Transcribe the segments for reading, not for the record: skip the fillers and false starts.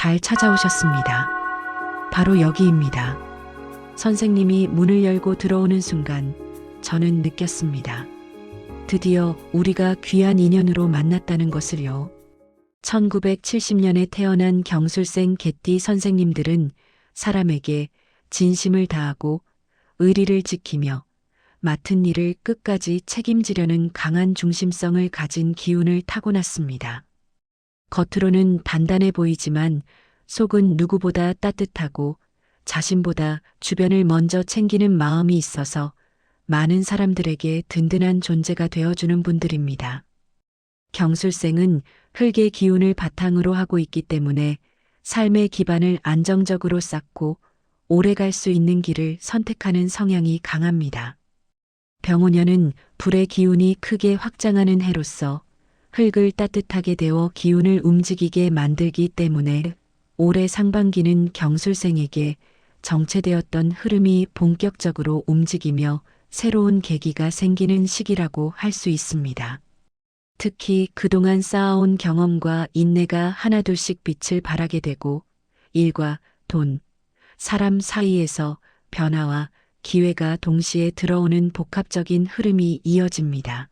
잘 찾아오셨습니다. 바로 여기입니다. 선생님이 문을 열고 들어오는 순간 저는 느꼈습니다. 드디어 우리가 귀한 인연으로 만났다는 것을요. 1970년에 태어난 경술생 개띠 선생님들은 사람에게 진심을 다하고 의리를 지키며 맡은 일을 끝까지 책임지려는 강한 중심성을 가진 기운을 타고났습니다. 겉으로는 단단해 보이지만 속은 누구보다 따뜻하고 자신보다 주변을 먼저 챙기는 마음이 있어서 많은 사람들에게 든든한 존재가 되어주는 분들입니다. 경술생은 흙의 기운을 바탕으로 하고 있기 때문에 삶의 기반을 안정적으로 쌓고 오래 갈 수 있는 길을 선택하는 성향이 강합니다. 병오년은 불의 기운이 크게 확장하는 해로서 흙을 따뜻하게 데워 기운을 움직이게 만들기 때문에 올해 상반기는 경술생에게 정체되었던 흐름이 본격적으로 움직이며 새로운 계기가 생기는 시기라고 할 수 있습니다. 특히 그동안 쌓아온 경험과 인내가 하나둘씩 빛을 발하게 되고 일과 돈, 사람 사이에서 변화와 기회가 동시에 들어오는 복합적인 흐름이 이어집니다.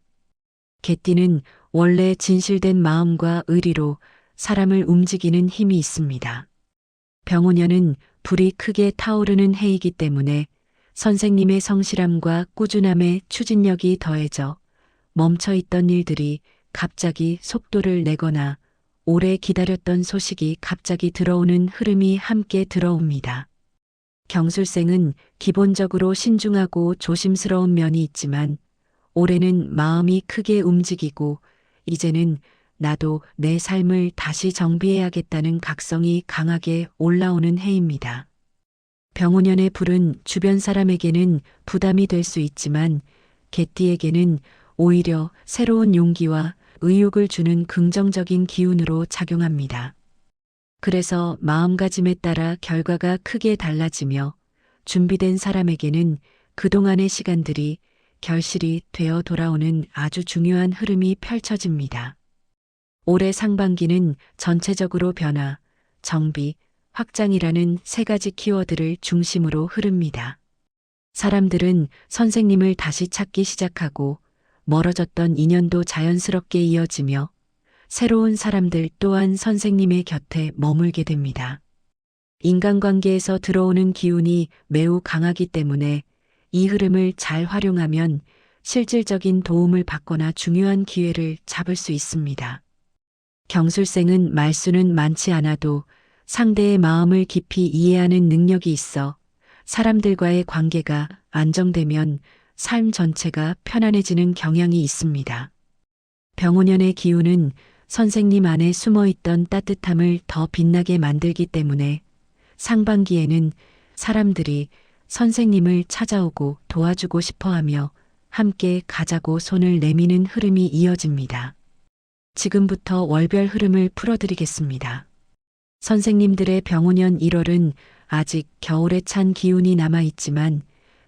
개띠는 원래 진실된 마음과 의리로 사람을 움직이는 힘이 있습니다. 병오년은 불이 크게 타오르는 해이기 때문에 선생님의 성실함과 꾸준함에 추진력이 더해져 멈춰있던 일들이 갑자기 속도를 내거나 오래 기다렸던 소식이 갑자기 들어오는 흐름이 함께 들어옵니다. 경술생은 기본적으로 신중하고 조심스러운 면이 있지만 올해는 마음이 크게 움직이고 이제는 나도 내 삶을 다시 정비해야겠다는 각성이 강하게 올라오는 해입니다. 병오년의 불은 주변 사람에게는 부담이 될 수 있지만 개띠에게는 오히려 새로운 용기와 의욕을 주는 긍정적인 기운으로 작용합니다. 그래서 마음가짐에 따라 결과가 크게 달라지며 준비된 사람에게는 그동안의 시간들이 결실이 되어 돌아오는 아주 중요한 흐름이 펼쳐집니다. 올해 상반기는 전체적으로 변화, 정비, 확장이라는 세 가지 키워드를 중심으로 흐릅니다. 사람들은 선생님을 다시 찾기 시작하고 멀어졌던 인연도 자연스럽게 이어지며 새로운 사람들 또한 선생님의 곁에 머물게 됩니다. 인간관계에서 들어오는 기운이 매우 강하기 때문에 이 흐름을 잘 활용하면 실질적인 도움을 받거나 중요한 기회를 잡을 수 있습니다. 경술생은 말수는 많지 않아도 상대의 마음을 깊이 이해하는 능력이 있어 사람들과의 관계가 안정되면 삶 전체가 편안해지는 경향이 있습니다. 병오년의 기운은 선생님 안에 숨어있던 따뜻함을 더 빛나게 만들기 때문에 상반기에는 사람들이 선생님을 찾아오고 도와주고 싶어하며 함께 가자고 손을 내미는 흐름이 이어집니다. 지금부터 월별 흐름을 풀어드리겠습니다. 선생님들의 병오년 1월은 아직 겨울에 찬 기운이 남아있지만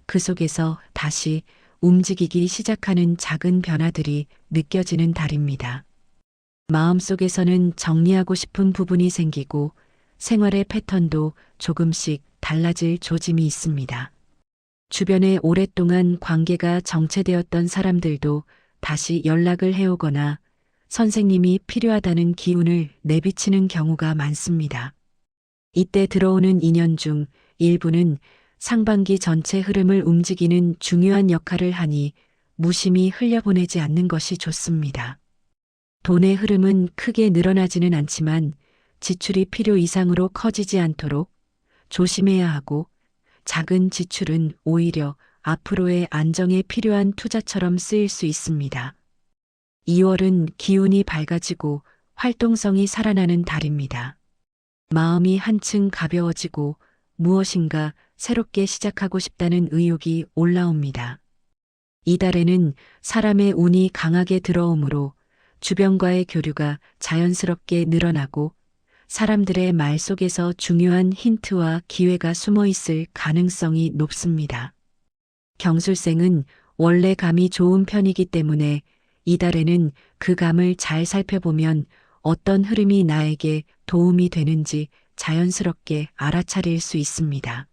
그 속에서 다시 움직이기 시작하는 작은 변화들이 느껴지는 달입니다. 마음속에서는 정리하고 싶은 부분이 생기고 생활의 패턴도 조금씩 달라질 조짐이 있습니다. 주변에 오랫동안 관계가 정체되었던 사람들도 다시 연락을 해오거나 선생님이 필요하다는 기운을 내비치는 경우가 많습니다. 이때 들어오는 인연 중 일부는 상반기 전체 흐름을 움직이는 중요한 역할을 하니 무심히 흘려보내지 않는 것이 좋습니다. 돈의 흐름은 크게 늘어나지는 않지만 지출이 필요 이상으로 커지지 않도록 조심해야 하고 작은 지출은 오히려 앞으로의 안정에 필요한 투자처럼 쓰일 수 있습니다. 2월은 기운이 밝아지고 활동성이 살아나는 달입니다. 마음이 한층 가벼워지고 무엇인가 새롭게 시작하고 싶다는 의욕이 올라옵니다. 이달에는 사람의 운이 강하게 들어오므로 주변과의 교류가 자연스럽게 늘어나고 사람들의 말 속에서 중요한 힌트와 기회가 숨어 있을 가능성이 높습니다. 경술생은 원래 감이 좋은 편이기 때문에 이달에는 그 감을 잘 살펴보면 어떤 흐름이 나에게 도움이 되는지 자연스럽게 알아차릴 수 있습니다.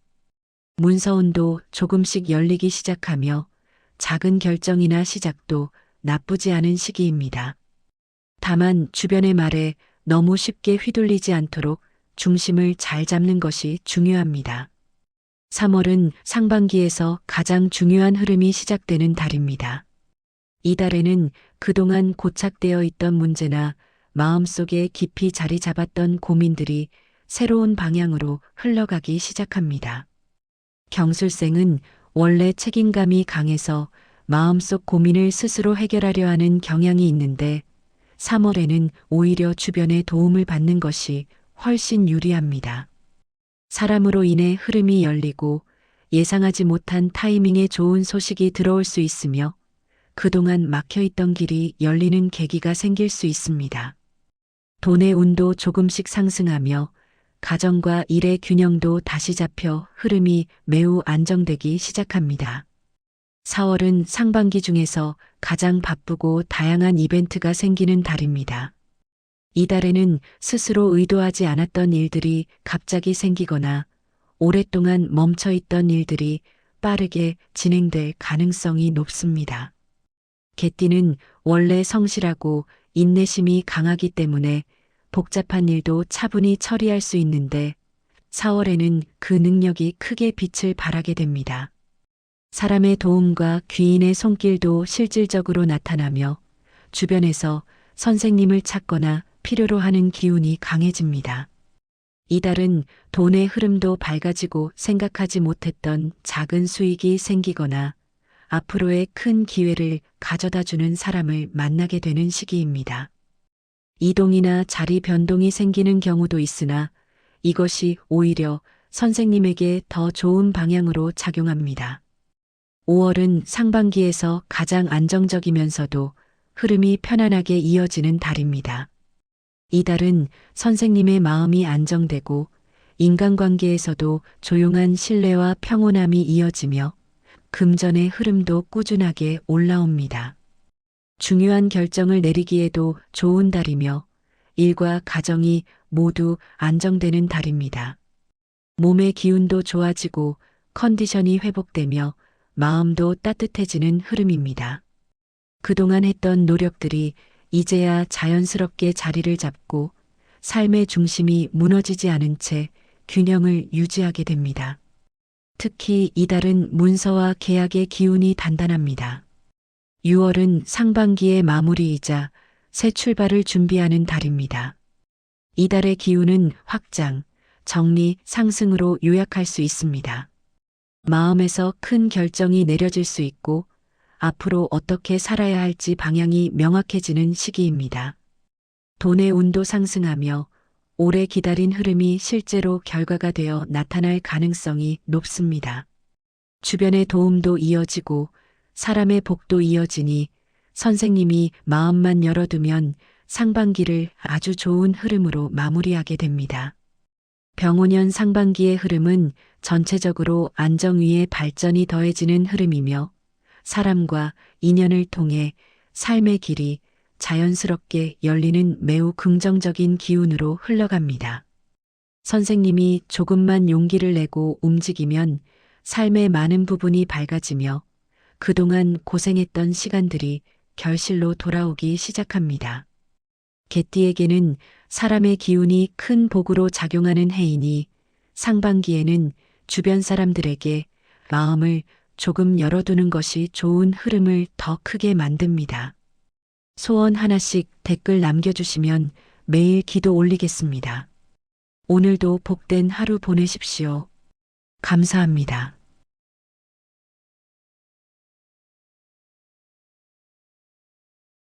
문서온도 조금씩 열리기 시작하며 작은 결정이나 시작도 나쁘지 않은 시기입니다. 다만 주변의 말에 너무 쉽게 휘둘리지 않도록 중심을 잘 잡는 것이 중요합니다. 3월은 상반기에서 가장 중요한 흐름이 시작되는 달입니다. 이 달에는 그동안 고착되어 있던 문제나 마음속에 깊이 자리 잡았던 고민들이 새로운 방향으로 흘러가기 시작합니다. 경술생은 원래 책임감이 강해서 마음속 고민을 스스로 해결하려 하는 경향이 있는데 3월에는 오히려 주변의 도움을 받는 것이 훨씬 유리합니다. 사람으로 인해 흐름이 열리고 예상하지 못한 타이밍에 좋은 소식이 들어올 수 있으며 그동안 막혀있던 길이 열리는 계기가 생길 수 있습니다. 돈의 운도 조금씩 상승하며 가정과 일의 균형도 다시 잡혀 흐름이 매우 안정되기 시작합니다. 4월은 상반기 중에서 가장 바쁘고 다양한 이벤트가 생기는 달입니다. 이 달에는 스스로 의도하지 않았던 일들이 갑자기 생기거나 오랫동안 멈춰있던 일들이 빠르게 진행될 가능성이 높습니다. 개띠는 원래 성실하고 인내심이 강하기 때문에 복잡한 일도 차분히 처리할 수 있는데 4월에는 그 능력이 크게 빛을 발하게 됩니다. 사람의 도움과 귀인의 손길도 실질적으로 나타나며 주변에서 선생님을 찾거나 필요로 하는 기운이 강해집니다. 이달은 돈의 흐름도 밝아지고 생각하지 못했던 작은 수익이 생기거나 앞으로의 큰 기회를 가져다주는 사람을 만나게 되는 시기입니다. 이동이나 자리 변동이 생기는 경우도 있으나 이것이 오히려 선생님에게 더 좋은 방향으로 작용합니다. 5월은 상반기에서 가장 안정적이면서도 흐름이 편안하게 이어지는 달입니다. 이 달은 선생님의 마음이 안정되고 인간관계에서도 조용한 신뢰와 평온함이 이어지며 금전의 흐름도 꾸준하게 올라옵니다. 중요한 결정을 내리기에도 좋은 달이며 일과 가정이 모두 안정되는 달입니다. 몸의 기운도 좋아지고 컨디션이 회복되며 마음도 따뜻해지는 흐름입니다. 그동안 했던 노력들이 이제야 자연스럽게 자리를 잡고 삶의 중심이 무너지지 않은 채 균형을 유지하게 됩니다. 특히 이달은 문서와 계약의 기운이 단단합니다. 6월은 상반기의 마무리이자 새 출발을 준비하는 달입니다. 이달의 기운은 확장, 정리, 상승으로 요약할 수 있습니다. 마음에서 큰 결정이 내려질 수 있고 앞으로 어떻게 살아야 할지 방향이 명확해지는 시기입니다. 돈의 운도 상승하며 오래 기다린 흐름이 실제로 결과가 되어 나타날 가능성이 높습니다. 주변의 도움도 이어지고 사람의 복도 이어지니 선생님이 마음만 열어두면 상반기를 아주 좋은 흐름으로 마무리하게 됩니다. 병오년 상반기의 흐름은 전체적으로 안정 위에 발전이 더해지는 흐름이며 사람과 인연을 통해 삶의 길이 자연스럽게 열리는 매우 긍정적인 기운으로 흘러갑니다. 선생님이 조금만 용기를 내고 움직이면 삶의 많은 부분이 밝아지며 그동안 고생했던 시간들이 결실로 돌아오기 시작합니다. 개띠에게는 사람의 기운이 큰 복으로 작용하는 해이니 상반기에는 주변 사람들에게 마음을 조금 열어두는 것이 좋은 흐름을 더 크게 만듭니다. 소원 하나씩 댓글 남겨주시면 매일 기도 올리겠습니다. 오늘도 복된 하루 보내십시오. 감사합니다.